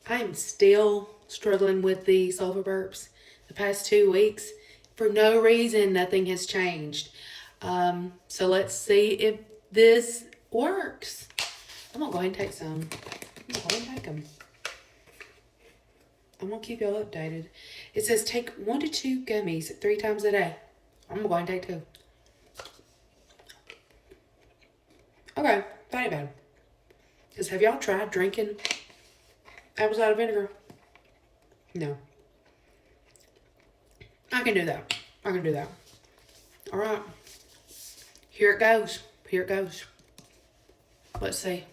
I am still struggling with the sulfur burps the past 2 weeks. For no reason, nothing has changed. So let's see if this works. I'm gonna go ahead and take some. I'm gonna go ahead and take them. I'm gonna keep y'all updated. It says take 1 to 2 gummies 3 times a day. I'm gonna go ahead and take 2. Okay, that ain't bad. Because have y'all tried drinking apple cider vinegar? No. I can do that. I can do that. All right. Here it goes. Here it goes. Let's see.